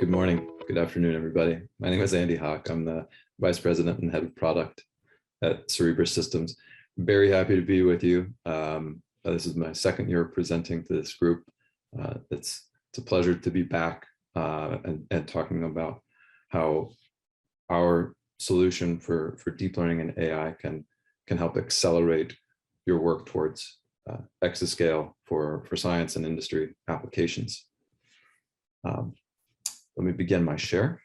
Good morning, good afternoon, everybody. My name is Andy Hock. I'm the Vice President and Head of Product at Cerebras Systems. Very happy to be with you. This is my second year presenting to this group. It's a pleasure to be back and talking about how our solution for deep learning and AI can help accelerate your work towards exascale for science and industry applications. Let me begin my share.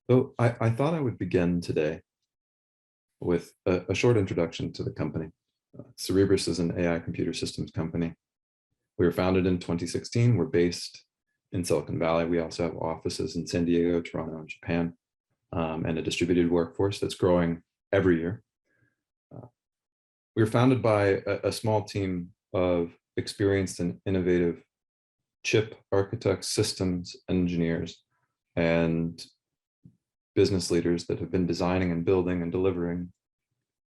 So I thought I would begin today with a short introduction to the company. Cerebras is an AI computer systems company. We were founded in 2016. We're based in Silicon Valley. We also have offices in San Diego, Toronto, and Japan, and a distributed workforce that's growing every year. We were founded by a small team of experienced and innovative chip architects, systems engineers, and business leaders that have been designing and building and delivering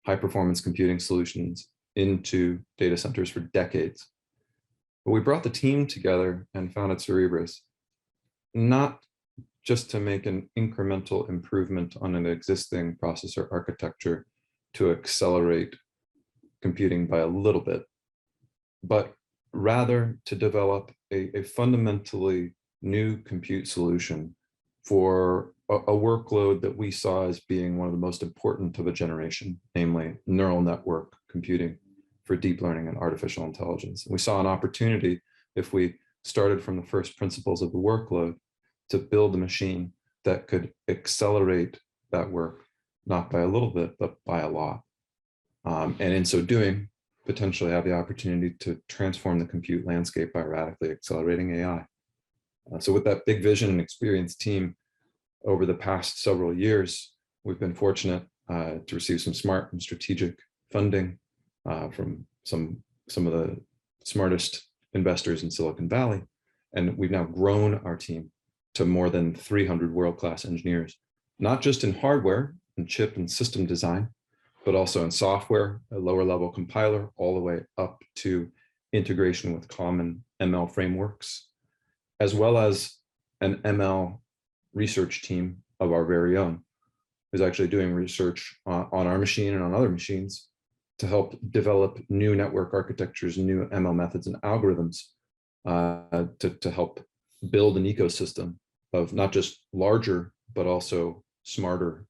high-performance computing solutions into data centers for decades. But we brought the team together and founded Cerebras, not just to make an incremental improvement on an existing processor architecture to accelerate computing by a little bit, but rather to develop a fundamentally new compute solution for a workload that we saw as being one of the most important of a generation, namely neural network computing for deep learning and artificial intelligence. And we saw an opportunity, if we started from the first principles of the workload, to build a machine that could accelerate that work, not by a little bit, but by a lot. And in so doing, potentially have the opportunity to transform the compute landscape by radically accelerating AI. So with that big vision and experienced team, over the past several years, we've been fortunate to receive some smart and strategic funding from some of the smartest investors in Silicon Valley. And we've now grown our team to more than 300 world-class engineers, not just in hardware and chip and system design, but also in software, a lower level compiler, all the way up to integration with common ML frameworks, as well as an ML research team of our very own, who's actually doing research on our machine and on other machines to help develop new network architectures, new ML methods and algorithms to help build an ecosystem of not just larger, but also smarter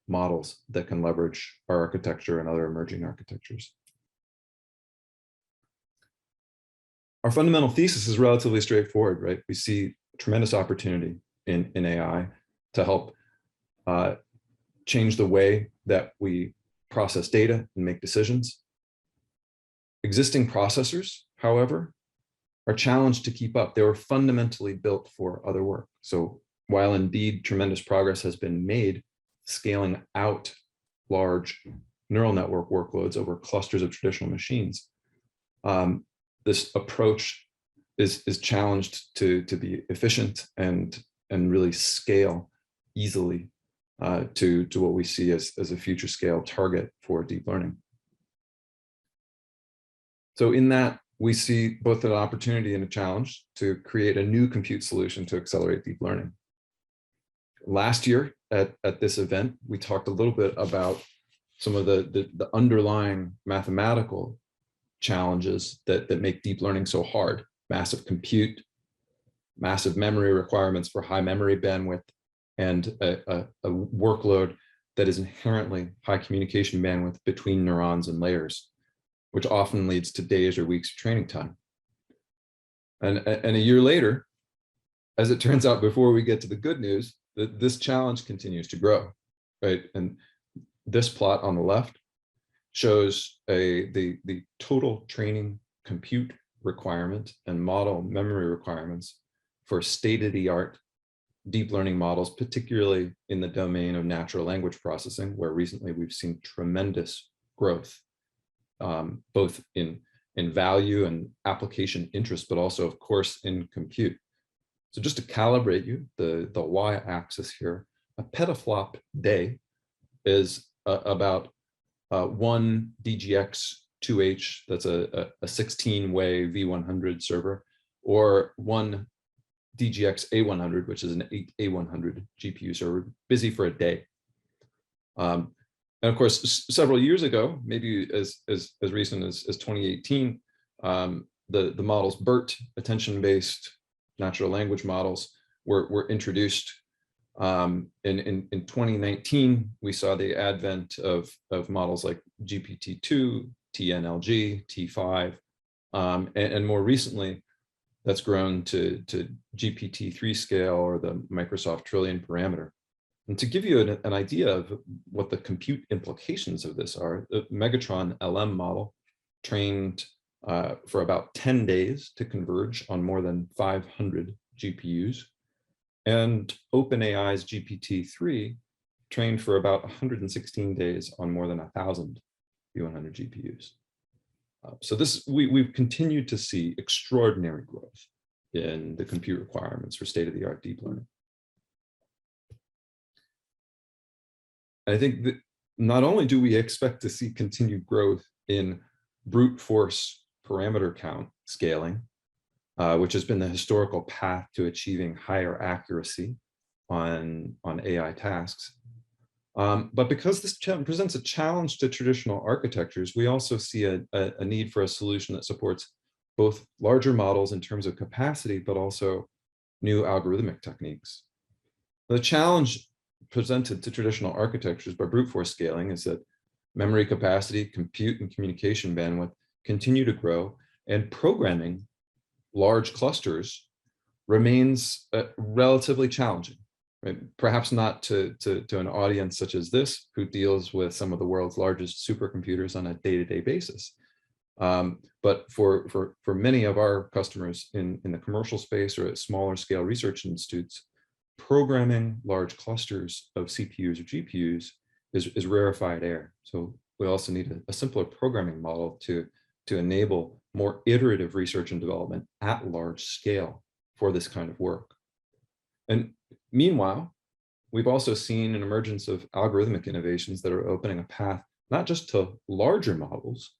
models that can leverage our architecture and other emerging architectures. Our fundamental thesis is relatively straightforward, right? We see tremendous opportunity in AI to help change the way that we process data and make decisions. Existing processors, however, are challenged to keep up. They were fundamentally built for other work. So while indeed tremendous progress has been made scaling out large neural network workloads over clusters of traditional machines, this approach is challenged to be efficient and really scale easily to what we see as a future scale target for deep learning. So in that, we see both an opportunity and a challenge to create a new compute solution to accelerate deep learning. Last year at this event, we talked a little bit about some of the underlying mathematical challenges that make deep learning so hard. Massive compute, massive memory requirements for high memory bandwidth, and a workload that is inherently high communication bandwidth between neurons and layers, which often leads to days or weeks of training time. And a year later, as it turns out, before we get to the good news, this challenge continues to grow, right? And this plot on the left shows the total training compute requirement and model memory requirements for state-of-the-art deep learning models, particularly in the domain of natural language processing, where recently we've seen tremendous growth, both in value and application interest, but also, of course, in compute. So just to calibrate you, the y-axis here, a petaflop day is about 1 DGX 2H, that's a 16-way V100 server, or one DGX A100, which is an A100 GPU server, busy for a day. And of course, several years ago, maybe as recent as 2018, the models BERT, attention-based natural language models, were introduced. In 2019, we saw the advent of models like GPT-2, TNLG, T5, and more recently, that's grown to GPT-3 scale, or the Microsoft trillion parameter. And to give you an idea of what the compute implications of this are, the Megatron LM model trained for about 10 days to converge on more than 500 GPUs. And OpenAI's GPT-3 trained for about 116 days on more than 1,000 V100 GPUs. So we've continued to see extraordinary growth in the compute requirements for state-of-the-art deep learning. I think that not only do we expect to see continued growth in brute force parameter count scaling, which has been the historical path to achieving higher accuracy on AI tasks, but because this presents a challenge to traditional architectures, we also see a need for a solution that supports both larger models in terms of capacity, but also new algorithmic techniques. The challenge presented to traditional architectures by brute force scaling is that memory capacity, compute, and communication bandwidth continue to grow, and programming large clusters remains relatively challenging. Right? Perhaps not to an audience such as this, who deals with some of the world's largest supercomputers on a day-to-day basis. But for many of our customers in the commercial space or at smaller scale research institutes, programming large clusters of CPUs or GPUs is rarefied air. So we also need a simpler programming model to enable more iterative research and development at large scale for this kind of work. And meanwhile, we've also seen an emergence of algorithmic innovations that are opening a path not just to larger models,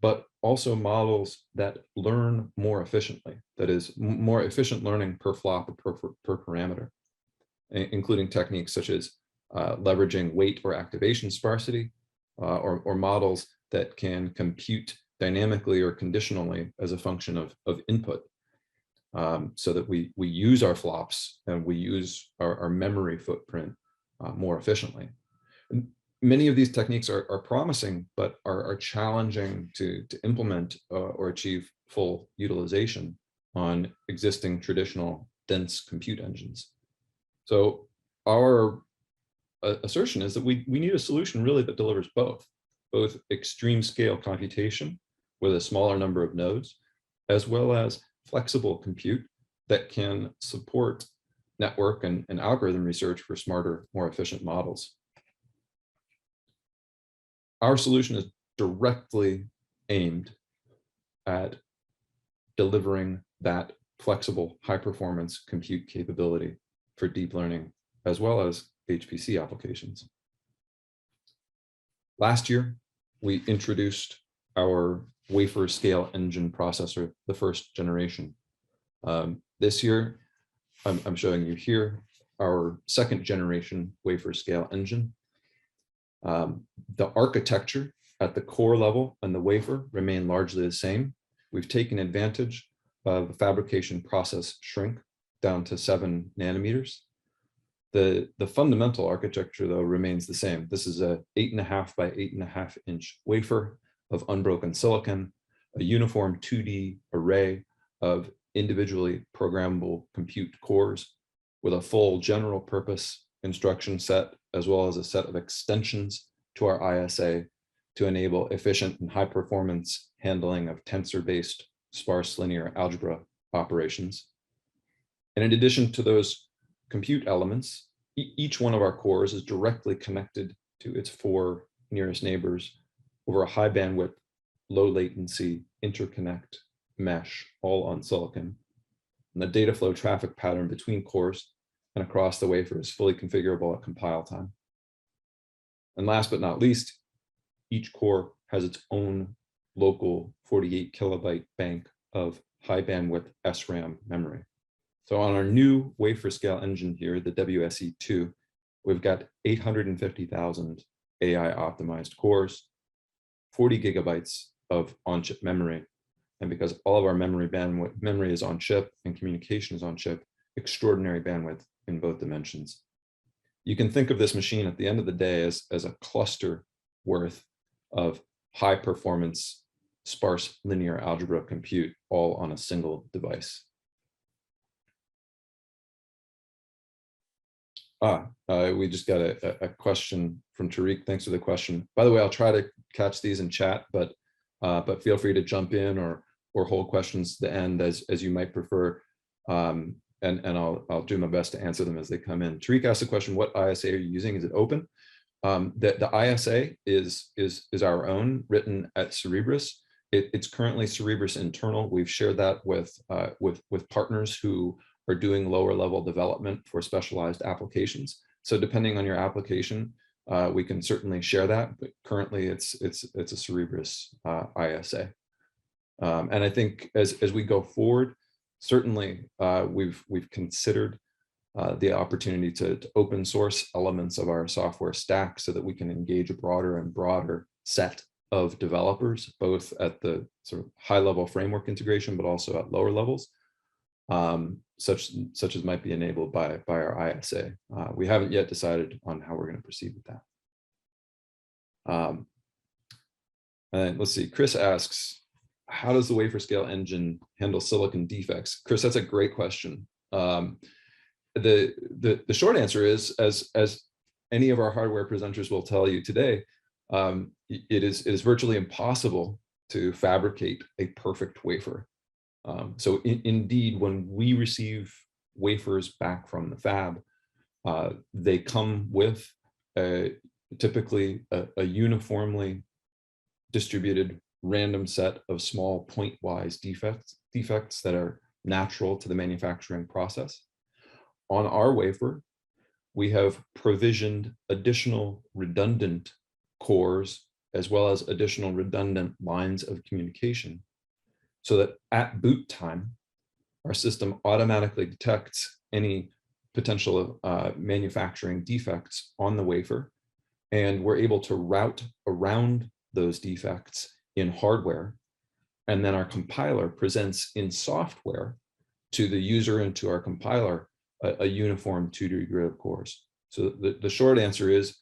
but also models that learn more efficiently. That is, more efficient learning per flop or per parameter, including techniques such as leveraging weight or activation sparsity, or models that can compute dynamically or conditionally as a function of input. So that we use our flops and we use our memory footprint more efficiently. And many of these techniques are promising, but are challenging to implement or achieve full utilization on existing traditional dense compute engines. So our assertion is that we need a solution really that delivers both extreme scale computation with a smaller number of nodes, as well as flexible compute that can support network and algorithm research for smarter, more efficient models. Our solution is directly aimed at delivering that flexible, high-performance compute capability for deep learning, as well as HPC applications. Last year, we introduced our Wafer-Scale engine processor, the first generation. This year, I'm showing you here our second generation Wafer-Scale engine. The architecture at the core level and the wafer remain largely the same. We've taken advantage of the fabrication process shrink down to 7 nanometers. The fundamental architecture, though, remains the same. This is a 8.5 by 8.5 inch wafer of unbroken silicon, a uniform 2D array of individually programmable compute cores with a full general purpose instruction set, as well as a set of extensions to our ISA to enable efficient and high performance handling of tensor-based sparse linear algebra operations. And in addition to those compute elements, each one of our cores is directly connected to its 4 nearest neighbors over a high bandwidth, low latency interconnect mesh, all on silicon. And the data flow traffic pattern between cores and across the wafer is fully configurable at compile time. And last but not least, each core has its own local 48 kilobyte bank of high bandwidth SRAM memory. So on our new wafer-scale engine here, the WSE2, we've got 850,000 AI optimized cores, 40 gigabytes of on-chip memory. And because all of our memory is on chip and communication is on chip, extraordinary bandwidth in both dimensions. You can think of this machine at the end of the day as a cluster worth of high performance, sparse linear algebra compute, all on a single device. We just got a question from Tariq. Thanks for the question. By the way, I'll try to catch these in chat, but feel free to jump in or hold questions to the end as you might prefer. And I'll do my best to answer them as they come in. Tariq asked the question, what ISA are you using? Is it open? The ISA is our own, written at Cerebras. It's currently Cerebras internal. We've shared that with partners who are doing lower level development for specialized applications. So depending on your application, we can certainly share that, but currently it's a Cerebras ISA. And I think as we go forward, certainly we've considered the opportunity to open source elements of our software stack so that we can engage a broader and broader set of developers, both at the sort of high level framework integration, but also at lower levels, such as might be enabled by our ISA. We haven't yet decided on how we're going to proceed with that. And let's see, Chris asks, how does the wafer-scale engine handle silicon defects? Chris, that's a great question. The short answer is, as any of our hardware presenters will tell you today, it is virtually impossible to fabricate a perfect wafer. So indeed, when we receive wafers back from the fab, they come with typically a uniformly distributed random set of small point-wise defects that are natural to the manufacturing process. On our wafer, we have provisioned additional redundant cores as well as additional redundant lines of communication, so that at boot time, our system automatically detects any potential manufacturing defects on the wafer, and we're able to route around those defects in hardware, and then our compiler presents in software to the user and to our compiler a uniform 2D grid of cores. So the short answer is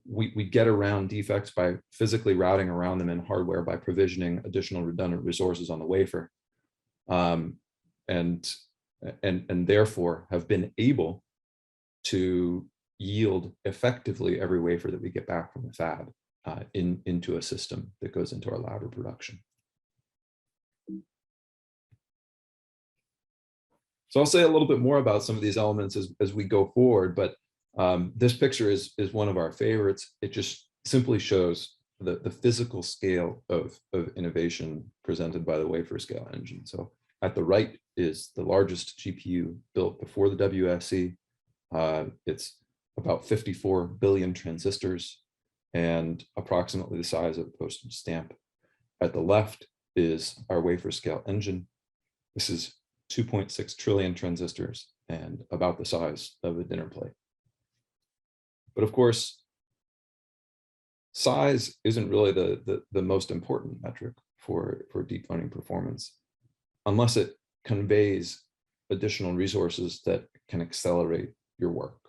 we get around defects by physically routing around them in hardware by provisioning additional redundant resources on the wafer, and therefore have been able to yield effectively every wafer that we get back from the fab into a system that goes into our lab or production. So I'll say a little bit more about some of these elements as we go forward, but this picture is one of our favorites. It just simply shows the physical scale of innovation presented by the wafer-scale engine. So at the right is the largest GPU built before the WSE. It's about 54 billion transistors and approximately the size of a postage stamp. At the left is our wafer-scale engine. This is 2.6 trillion transistors and about the size of a dinner plate. But of course, size isn't really the most important metric for deep learning performance, unless it conveys additional resources that can accelerate your work.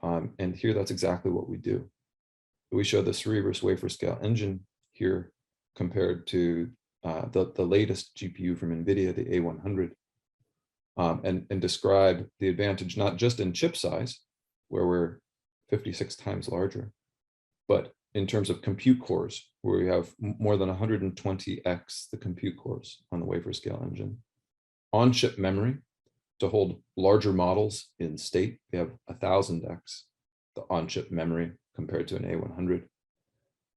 And here, that's exactly what we do. We show the Cerebras wafer-scale engine here compared to the latest GPU from NVIDIA, the A100, and describe the advantage not just in chip size, where we're 56 times larger, but in terms of compute cores, where we have more than 120x the compute cores on the wafer-scale engine. On-chip memory, to hold larger models in state, we have 1000x the on-chip memory compared to an A100,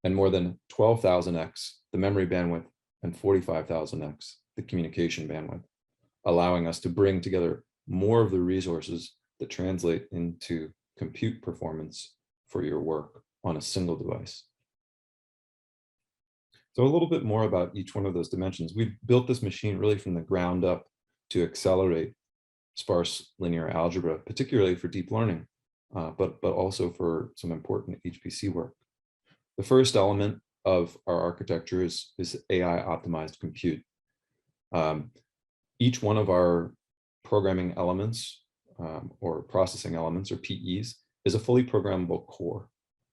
and more than 12,000x the memory bandwidth and 45,000x the communication bandwidth, allowing us to bring together more of the resources that translate into compute performance for your work on a single device. So a little bit more about each one of those dimensions. We've built this machine really from the ground up to accelerate sparse linear algebra, particularly for deep learning, but also for some important HPC work. The first element of our architecture is AI optimized compute. Each one of our programming elements or processing elements, or PEs, is a fully programmable core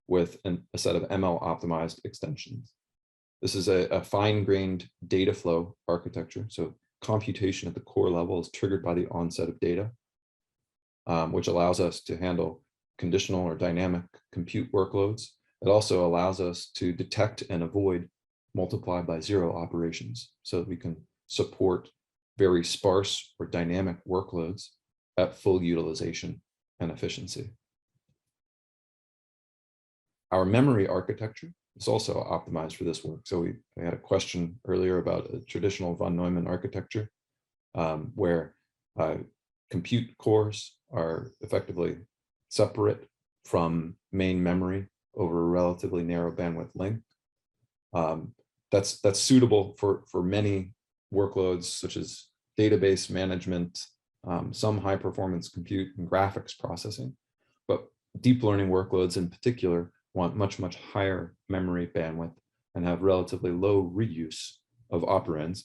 with a set of ML optimized extensions. This is a fine-grained data flow architecture. So computation at the core level is triggered by the onset of data, which allows us to handle conditional or dynamic compute workloads. It also allows us to detect and avoid multiply by zero operations so that we can support very sparse or dynamic workloads at full utilization and efficiency. Our memory architecture is also optimized for this work. So we had a question earlier about a traditional von Neumann architecture, where compute cores are effectively separate from main memory over a relatively narrow bandwidth length. That's suitable for many workloads, such as database management, some high performance compute and graphics processing, but deep learning workloads in particular want much higher memory bandwidth and have relatively low reuse of operands.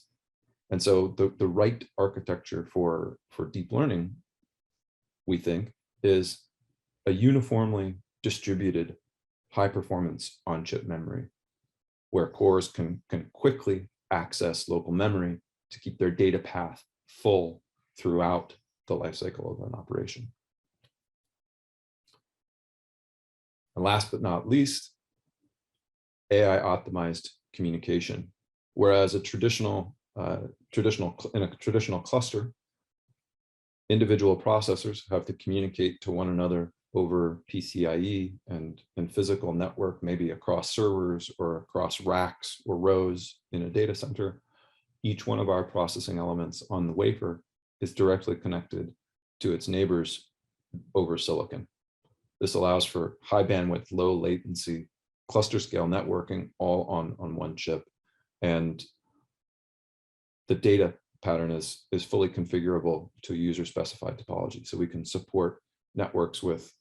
And so the right architecture for deep learning, we think, is a uniformly distributed high performance on-chip memory, where cores can quickly access local memory to keep their data path full throughout the lifecycle of an operation. And last but not least, AI optimized communication. Whereas in a traditional cluster, individual processors have to communicate to one another over PCIe and physical network, maybe across servers or across racks or rows in a data center. Each one of our processing elements on the wafer is directly connected to its neighbors over silicon. This allows for high bandwidth, low latency, cluster scale networking all on one chip. And the data pattern is fully configurable to a user specified topology. So we can support networks with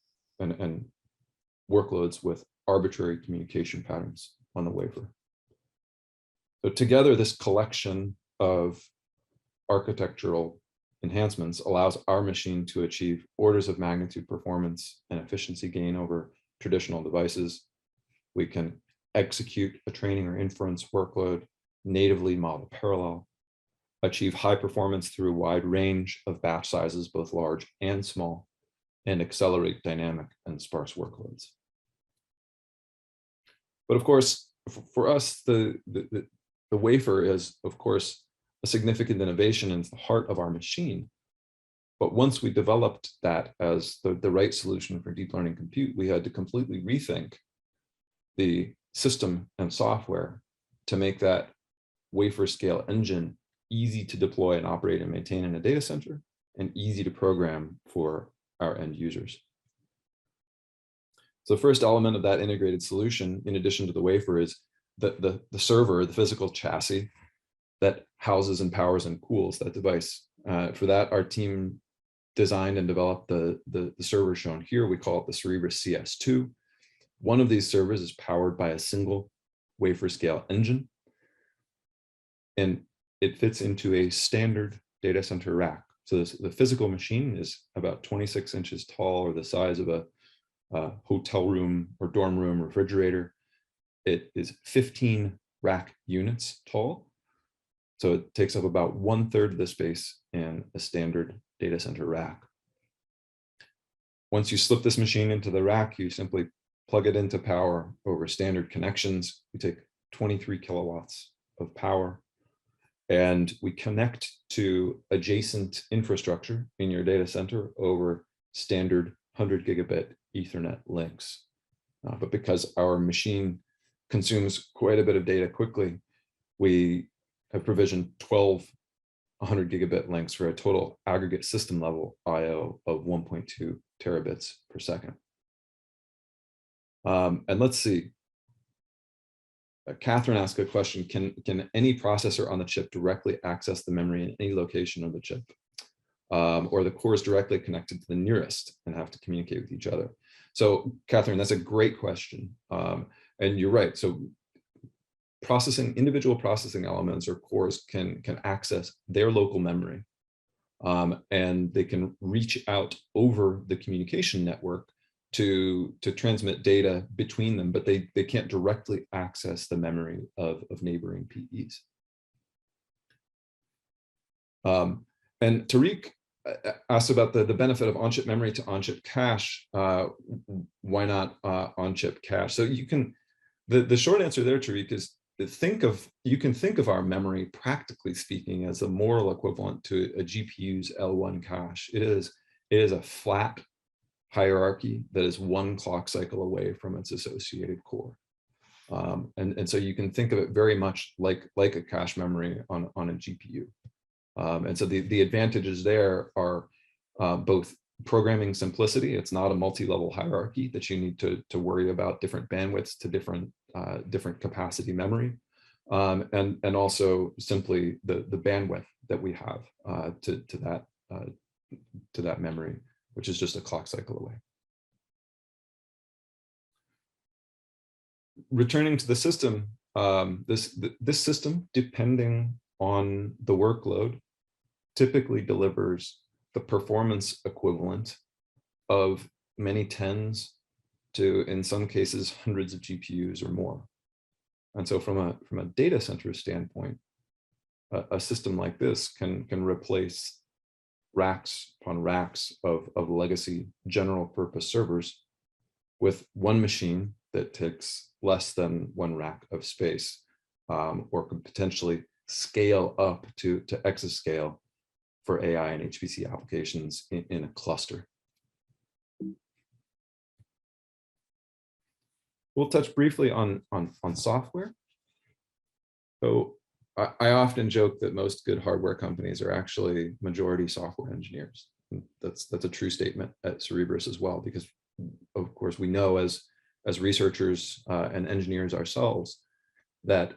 and workloads with arbitrary communication patterns on the wafer. So together, this collection of architectural enhancements allows our machine to achieve orders of magnitude performance and efficiency gain over traditional devices. We can execute a training or inference workload, natively model parallel, achieve high performance through a wide range of batch sizes, both large and small, and accelerate dynamic and sparse workloads. But of course, for us, the wafer is, of course, a significant innovation and it's the heart of our machine. But once we developed that as the right solution for deep learning compute, we had to completely rethink the system and software to make that wafer scale engine easy to deploy and operate and maintain in a data center and easy to program for our end users. So the first element of that integrated solution, in addition to the wafer, is the server, the physical chassis that houses and powers and cools that device. For that, our team designed and developed the server shown here. We call it the Cerebras CS2. One of these servers is powered by a single wafer scale engine, and it fits into a standard data center rack. So the physical machine is about 26 inches tall, or the size of a hotel room or dorm room refrigerator. It is 15 rack units tall. So it takes up about 1/3 of the space in a standard data center rack. Once you slip this machine into the rack, you simply plug it into power over standard connections. We take 23 kilowatts of power, and we connect to adjacent infrastructure in your data center over standard 100 gigabit Ethernet links. But because our machine consumes quite a bit of data quickly, we have provisioned 12 100 gigabit links for a total aggregate system level IO of 1.2 terabits per second. And let's see. Catherine asked a question, can any processor on the chip directly access the memory in any location of the chip? Or the cores directly connected to the nearest and have to communicate with each other? So Catherine, that's a great question. And you're right. So individual processing elements or cores can access their local memory. And they can reach out over the communication network to transmit data between them, but they can't directly access the memory of neighboring PEs. And Tariq asked about the benefit of on-chip memory to on-chip cache. Why not on-chip cache? So you can, the short answer there, Tariq, is you can think of our memory, practically speaking, as a moral equivalent to a GPU's L1 cache. It is a flat hierarchy that is one clock cycle away from its associated core. And so you can think of it very much like a cache memory on a GPU. And so the advantages there are both programming simplicity. It's not a multi-level hierarchy that you need to worry about different bandwidths to different capacity memory, and also simply the bandwidth that we have to that memory, which is just a clock cycle away. Returning to the system, this system, depending on the workload, typically delivers the performance equivalent of many tens to, in some cases, hundreds of GPUs or more. And so from a data center standpoint, a system like this can replace racks upon racks of legacy general purpose servers with one machine that takes less than one rack of space, or could potentially scale up to exascale for AI and HPC applications in a cluster. We'll touch briefly on software. So I often joke that most good hardware companies are actually majority software engineers. And that's a true statement at Cerebras as well, because of course we know as researchers and engineers ourselves that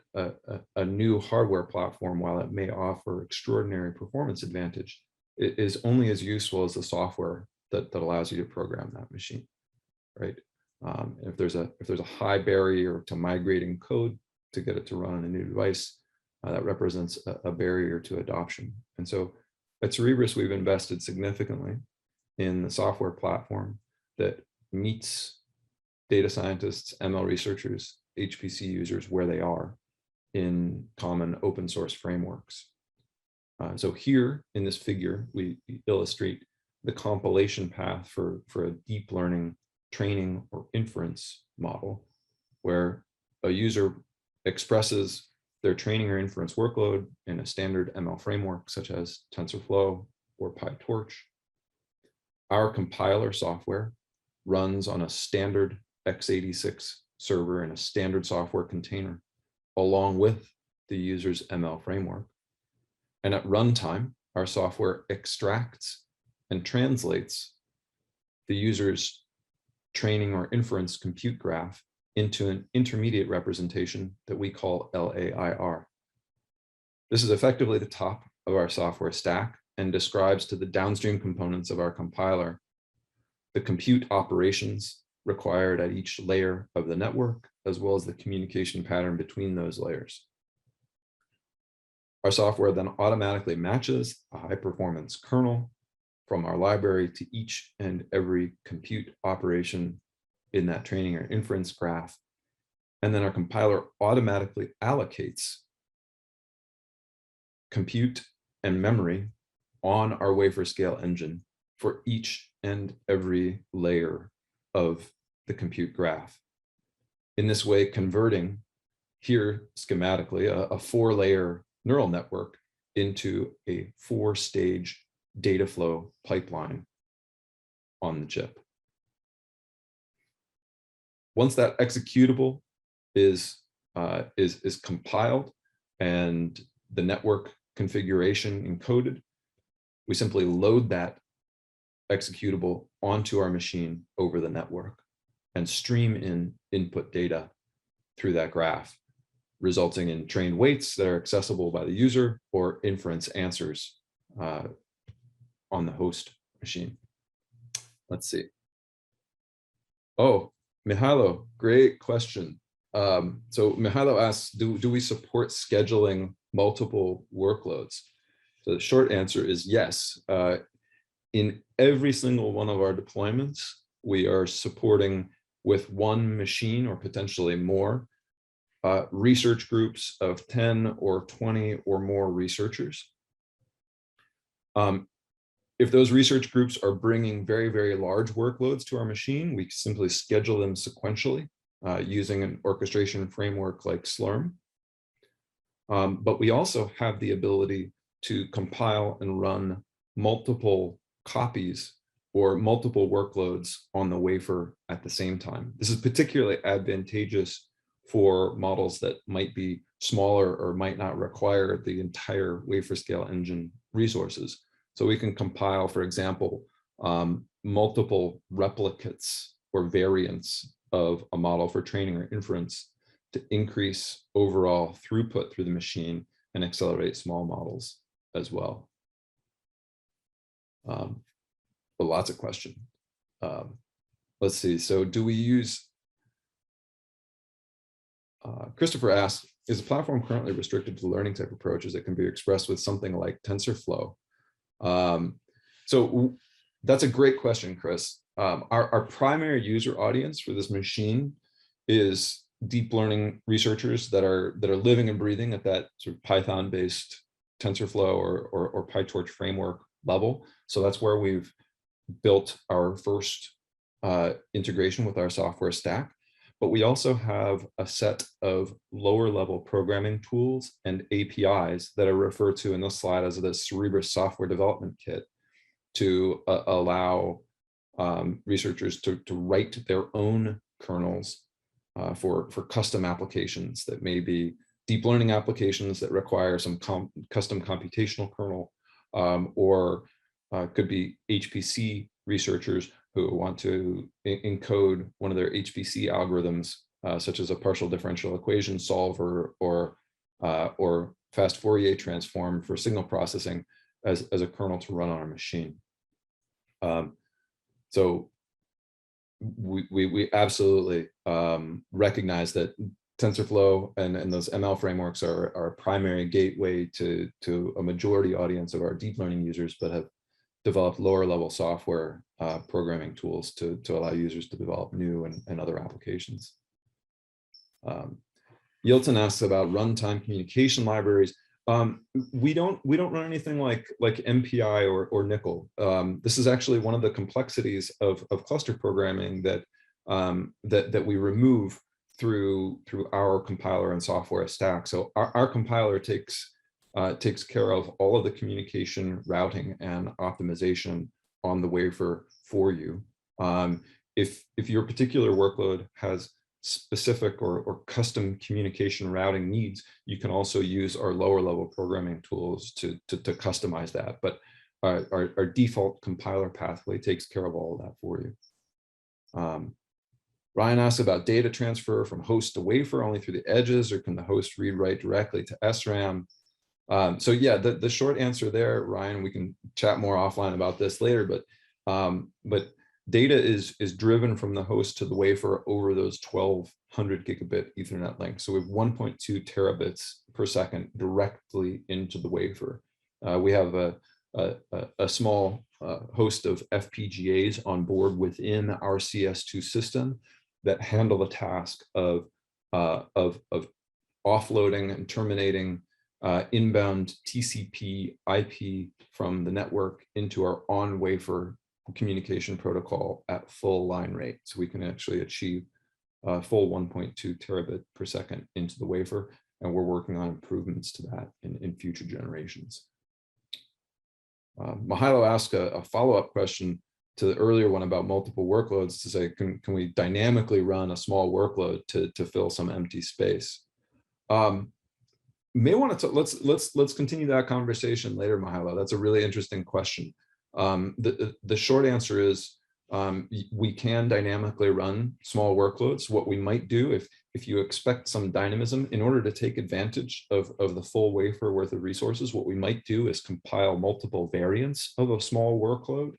a new hardware platform, while it may offer extraordinary performance advantage, it is only as useful as the software that allows you to program that machine, right? If there's a high barrier to migrating code to get it to run on a new device, that represents a barrier to adoption. And so at Cerebras, we've invested significantly in the software platform that meets data scientists, ML researchers, HPC users where they are in common open source frameworks. So here in this figure, we illustrate the compilation path for a deep learning training or inference model, where a user expresses their training or inference workload in a standard ML framework, such as TensorFlow or PyTorch. Our compiler software runs on a standard x86 server in a standard software container, along with the user's ML framework. And at runtime, our software extracts and translates the user's training or inference compute graph into an intermediate representation that we call LAIR. This is effectively the top of our software stack and describes to the downstream components of our compiler the compute operations required at each layer of the network, as well as the communication pattern between those layers. Our software then automatically matches a high-performance kernel from our library to each and every compute operation in that training or inference graph. And then our compiler automatically allocates compute and memory on our Wafer-Scale engine for each and every layer of the compute graph. In this way, converting here schematically a 4-layer neural network into a 4-stage data flow pipeline on the chip. Once that executable is compiled and the network configuration encoded, we simply load that executable onto our machine over the network and stream in input data through that graph. resulting in trained weights that are accessible by the user or inference answers on the host machine. Let's see. Oh, Mihailo, great question. So Mihailo asks, do we support scheduling multiple workloads? So the short answer is yes. In every single one of our deployments, we are supporting with one machine or potentially more research groups of 10 or 20 or more researchers. If those research groups are bringing very, very large workloads to our machine, we simply schedule them sequentially using an orchestration framework like Slurm. But we also have the ability to compile and run multiple copies or multiple workloads on the wafer at the same time. This is particularly advantageous for models that might be smaller or might not require the entire wafer-scale engine resources. So we can compile, for example, multiple replicates or variants of a model for training or inference to increase overall throughput through the machine and accelerate small models as well. But lots of questions. Let's see. So do we use, Christopher asks, is the platform currently restricted to learning type approaches that can be expressed with something like TensorFlow? So that's a great question, Chris. Our primary user audience for this machine is deep learning researchers that are living and breathing at that sort of Python-based TensorFlow or PyTorch framework level. So that's where we've built our first integration with our software stack. But we also have a set of lower level programming tools and APIs that are referred to in this slide as the Cerebras software development kit to allow researchers to write their own kernels for custom applications that may be deep learning applications that require some custom computational kernel, or could be HPC researchers who want to encode one of their HPC algorithms, such as a partial differential equation solver or fast Fourier transform for signal processing as a kernel to run on our machine. So we absolutely recognize that TensorFlow and those ML frameworks are a primary gateway to a majority audience of our deep learning users, but have developed lower level software programming tools to allow users to develop new and other applications. Yilton asks about runtime communication libraries. We don't run anything like MPI or Nickel. This is actually one of the complexities of cluster programming that that we remove through our compiler and software stack. So our compiler takes care of all of the communication, routing, and optimization on the wafer for you. If your particular workload has specific or custom communication routing needs, you can also use our lower level programming tools to customize that. But our default compiler pathway takes care of all of that for you. Ryan asks about data transfer from host to wafer only through the edges, or can the host read write directly to SRAM? So yeah, the short answer there, Ryan, we can chat more offline about this later, but data is driven from the host to the wafer over those 1200 gigabit Ethernet links. So we have 1.2 terabits per second directly into the wafer. We have a small host of FPGAs on board within our CS2 system that handle the task of offloading and terminating inbound TCP IP from the network into our on-wafer communication protocol at full line rate. So we can actually achieve a full 1.2 terabit per second into the wafer, and we're working on improvements to that in future generations. Mihailo asked a follow-up question to the earlier one about multiple workloads to say, can we dynamically run a small workload to fill some empty space? May want to let's continue that conversation later, Mihailo. That's a really interesting question. The short answer is We can dynamically run small workloads. What we might do if you expect some dynamism, in order to take advantage of the full wafer worth of resources, what we might do is compile multiple variants of a small workload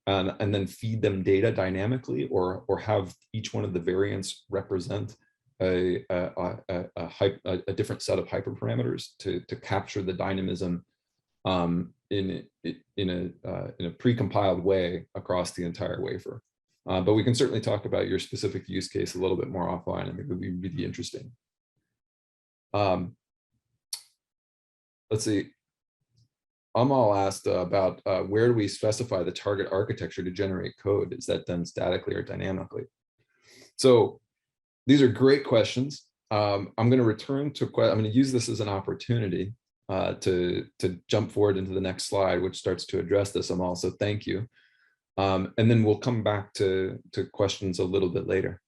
and then feed them data dynamically, or have each one of the variants represent a different set of hyperparameters to capture the dynamism in a pre-compiled way across the entire wafer. But we can certainly talk about your specific use case a little bit more offline. I think it would be really interesting. Let's see. Amal asked about where do we specify the target architecture to generate code? Is that done statically or dynamically? So these are great questions. I'm going to return to, I'm going to use this as an opportunity to jump forward into the next slide, which starts to address this, Amal, so thank you. And then we'll come back to questions a little bit later.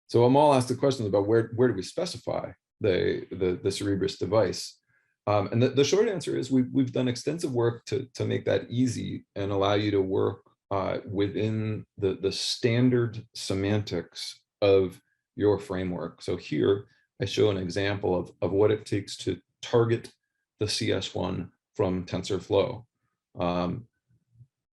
So Amal asked the question about where do we specify the Cerebras device? And the short answer is we've done extensive work to make that easy and allow you to work within the standard semantics of your framework. So here I show an example of what it takes to target the CS1 from TensorFlow.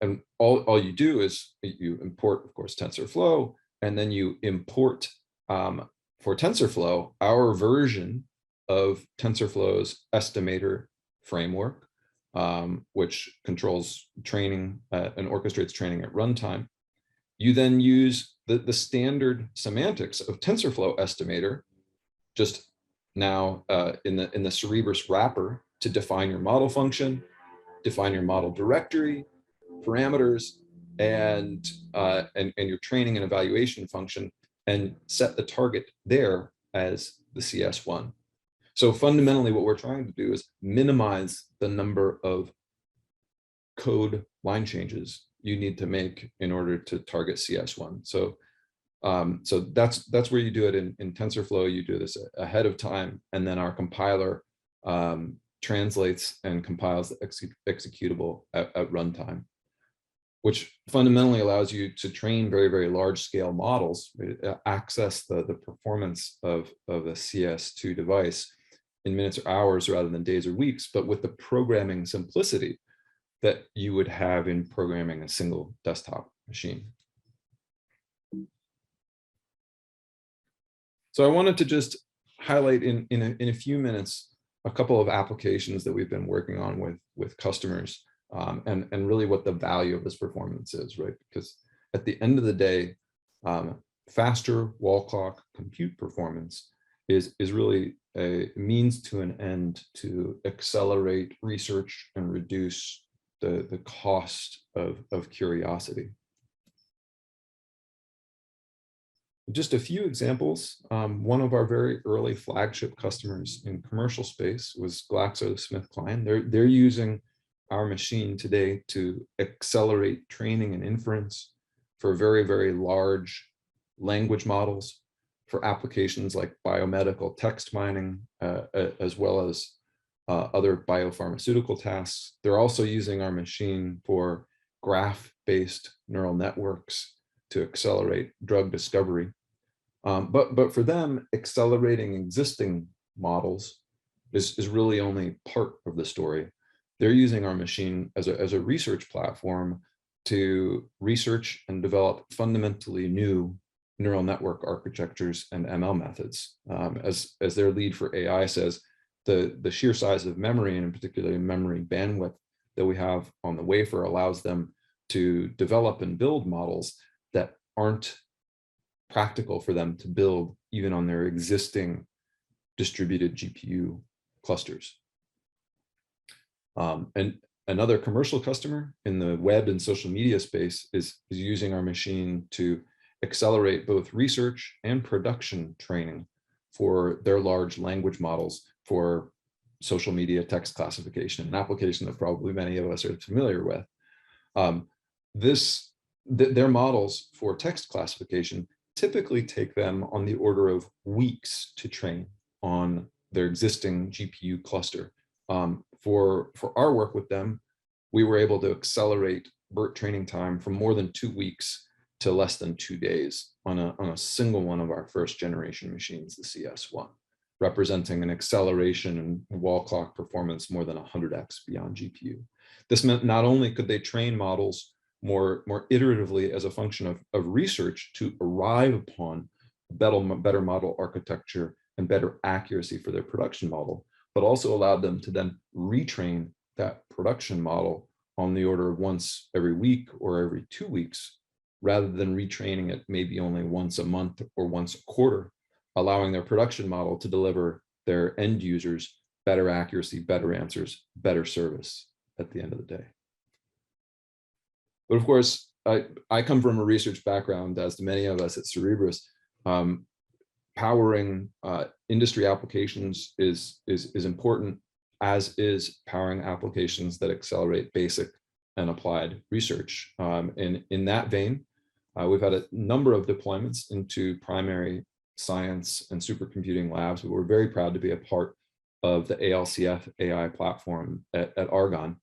And all you do is you import, of course, TensorFlow, and then you import for TensorFlow our version of TensorFlow's estimator framework, which controls training and orchestrates training at runtime. You then use the standard semantics of TensorFlow estimator, just now in the Cerebras wrapper, to define your model function, define your model directory, parameters, and your training and evaluation function, and set the target there as the CS1. So fundamentally, what we're trying to do is minimize the number of code line changes you need to make in order to target CS1. So that's where you do it in TensorFlow. You do this ahead of time, and then our compiler translates and compiles the executable at runtime, which fundamentally allows you to train very, very large scale models, access the performance of a CS2 device in minutes or hours rather than days or weeks, but with the programming simplicity that you would have in programming a single desktop machine. So I wanted to just highlight in a few minutes a couple of applications that we've been working on with customers, and really what the value of this performance is, right? Because at the end of the day, faster wall clock compute performance is really a means to an end to accelerate research and reduce the cost of curiosity. Just a few examples. One of our very early flagship customers in commercial space was GlaxoSmithKline. They're using our machine today to accelerate training and inference for very, very large language models, for applications like biomedical text mining, as well as other biopharmaceutical tasks. They're also using our machine for graph-based neural networks to accelerate drug discovery. But for them, accelerating existing models is really only part of the story. They're using our machine as a research platform to research and develop fundamentally new neural network architectures and ML methods. As their lead for AI says, the sheer size of memory, and in particular memory bandwidth that we have on the wafer, allows them to develop and build models that aren't practical for them to build even on their existing distributed GPU clusters. And another commercial customer in the web and social media space is using our machine to accelerate both research and production training for their large language models for social media text classification, an application that probably many of us are familiar with. Their models for text classification typically take them on the order of weeks to train on their existing GPU cluster. For our work with them, we were able to accelerate BERT training time from more than 2 weeks to less than 2 days on a single one of our first generation machines, the CS1, representing an acceleration in wall clock performance more than 100x beyond GPU. This meant not only could they train models more iteratively as a function of research to arrive upon better model architecture and better accuracy for their production model, but also allowed them to then retrain that production model on the order of once every week or every 2 weeks, rather than retraining it maybe only once a month or once a quarter, allowing their production model to deliver their end users better accuracy, better answers, better service at the end of the day. But of course, I come from a research background, as do many of us at Cerebras. Powering industry applications is important, as is powering applications that accelerate basic and applied research. And in that vein, we've had a number of deployments into primary science and supercomputing labs. We're very proud to be a part of the ALCF AI platform at Argonne.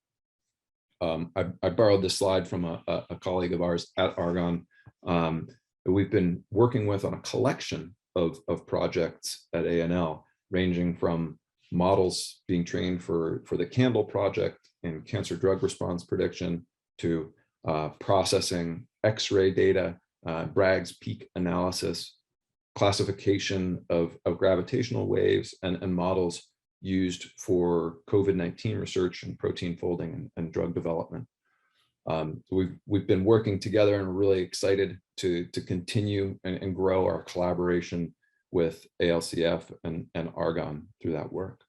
I borrowed this slide from a colleague of ours at Argonne that we've been working with on a collection of projects at ANL, ranging from models being trained for the Candle project in cancer drug response prediction to processing X-ray data, Bragg's peak analysis, classification of gravitational waves, and models used for COVID-19 research and protein folding and drug development. We've been working together, and we're really excited to continue and grow our collaboration with ALCF and Argonne through that work.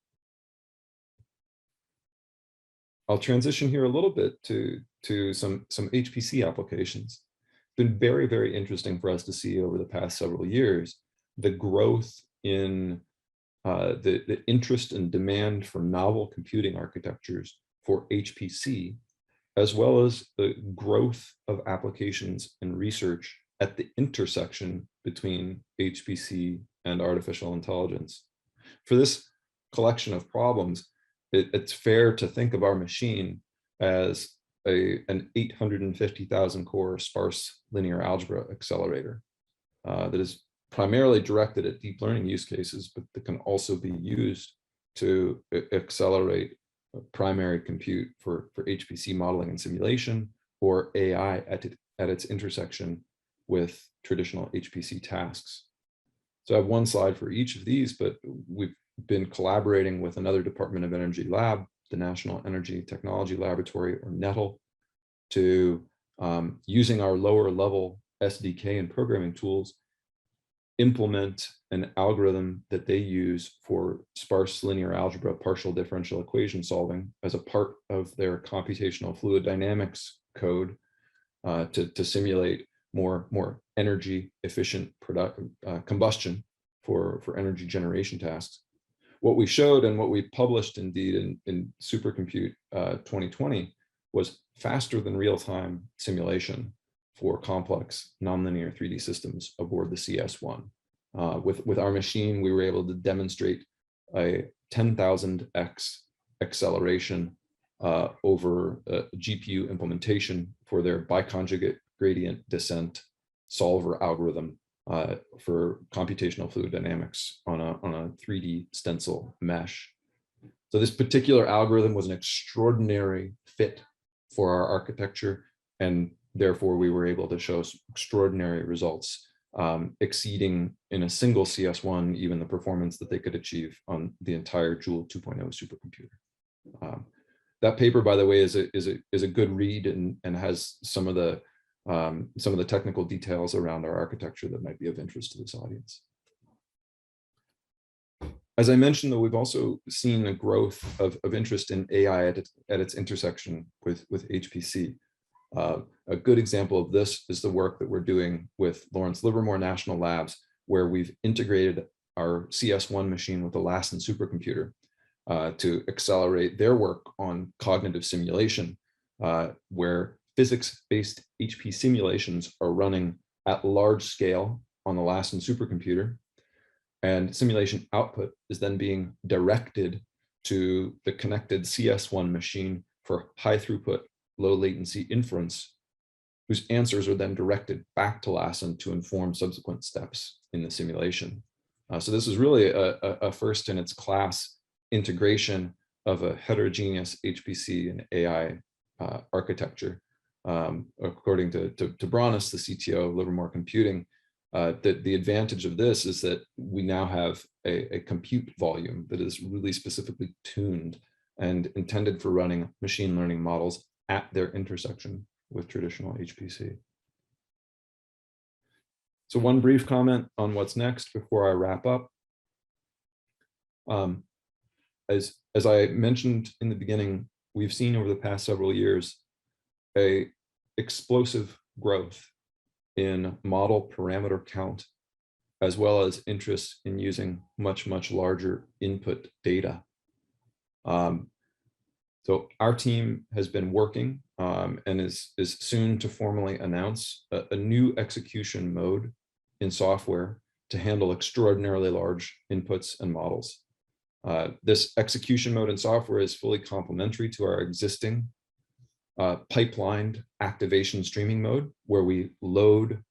I'll transition here a little bit to some HPC applications. It's been very, very interesting for us to see over the past several years the growth in the interest and demand for novel computing architectures for HPC, as well as the growth of applications and research at the intersection between HPC and artificial intelligence. For this collection of problems, it's fair to think of our machine as an 850,000 core sparse linear algebra accelerator that is primarily directed at deep learning use cases, but that can also be used to accelerate primary compute for HPC modeling and simulation, or AI at its intersection with traditional HPC tasks. So I have one slide for each of these, but we've been collaborating with another Department of Energy lab, the National Energy Technology Laboratory, or NETL, to using our lower level SDK and programming tools, implement an algorithm that they use for sparse linear algebra partial differential equation solving as a part of their computational fluid dynamics code to simulate more energy efficient combustion for energy generation tasks. What we showed, and what we published indeed in Supercompute 2020, was faster than real-time simulation for complex nonlinear 3D systems aboard the CS1. With our machine, we were able to demonstrate a 10,000x acceleration over GPU implementation for their biconjugate gradient descent solver algorithm for computational fluid dynamics on a 3D stencil mesh. So this particular algorithm was an extraordinary fit for our architecture, and therefore we were able to show extraordinary results, exceeding in a single CS1 even the performance that they could achieve on the entire Joule 2.0 supercomputer. That paper, by the way, is a good read and has some of the technical details around our architecture that might be of interest to this audience. As I mentioned, though, we've also seen a growth of interest in AI at its intersection with HPC. A good example of this is the work that we're doing with Lawrence Livermore National Labs, where we've integrated our CS1 machine with the Lassen supercomputer to accelerate their work on cognitive simulation, where physics-based HP simulations are running at large scale on the Lassen supercomputer, and simulation output is then being directed to the connected CS1 machine for high throughput low latency inference, whose answers are then directed back to Lassen to inform subsequent steps in the simulation. So this is really a first in its class integration of a heterogeneous HPC and AI architecture. According to Braunus, the CTO of Livermore Computing, the advantage of this is that we now have a compute volume that is really specifically tuned and intended for running machine learning models at their intersection with traditional HPC. So one brief comment on what's next before I wrap up. As I mentioned in the beginning, we've seen over the past several years a explosive growth in model parameter count, as well as interest in using much, much larger input data. So our team has been working and is soon to formally announce a new execution mode in software to handle extraordinarily large inputs and models. This execution mode in software is fully complementary to our existing pipelined activation streaming mode, where we load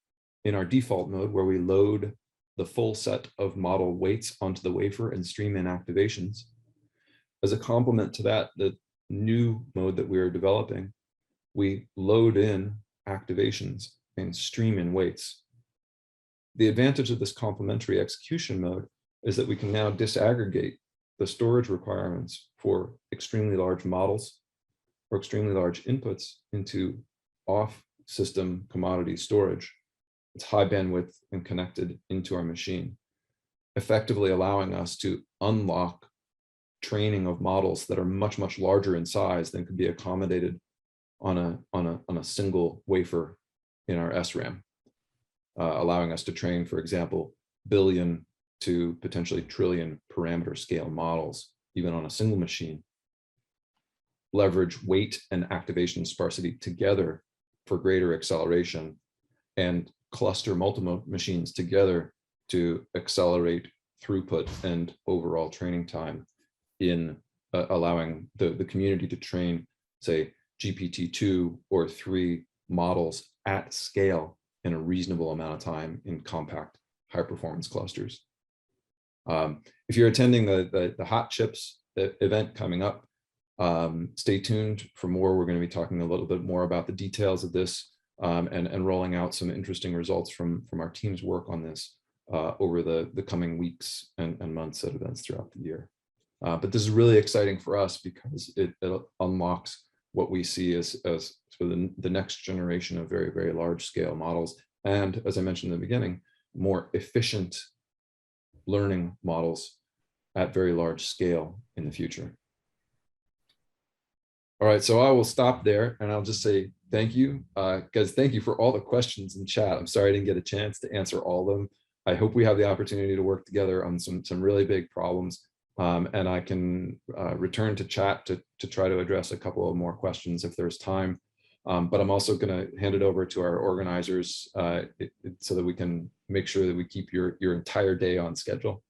in our default mode, where we load the full set of model weights onto the wafer and stream in activations. As a complement to that, the new mode that we are developing, we load in activations and stream in weights. The advantage of this complementary execution mode is that we can now disaggregate the storage requirements for extremely large models or extremely large inputs into off-system commodity storage. It's high bandwidth and connected into our machine, effectively allowing us to unlock training of models that are much, much larger in size than could be accommodated on a single wafer in our SRAM, allowing us to train, for example, billion to potentially trillion parameter scale models, even on a single machine. Leverage weight and activation sparsity together for greater acceleration, and cluster multiple machines together to accelerate throughput and overall training time in allowing the community to train, say, GPT-2 or 3 models at scale in a reasonable amount of time in compact high performance clusters. If you're attending the Hot Chips event coming up, stay tuned for more. We're going to be talking a little bit more about the details of this and rolling out some interesting results from our team's work on this over the coming weeks and months at events throughout the year. But this is really exciting for us because it unlocks what we see as sort of the next generation of very, very large scale models. And as I mentioned in the beginning, more efficient learning models at very large scale in the future. All right, so I will stop there and I'll just say thank you, guys. Thank you for all the questions in chat. I'm sorry I didn't get a chance to answer all of them. I hope we have the opportunity to work together on some really big problems, and I can return to chat to try to address a couple of more questions if there's time. But I'm also going to hand it over to our organizers so that we can make sure that we keep your entire day on schedule.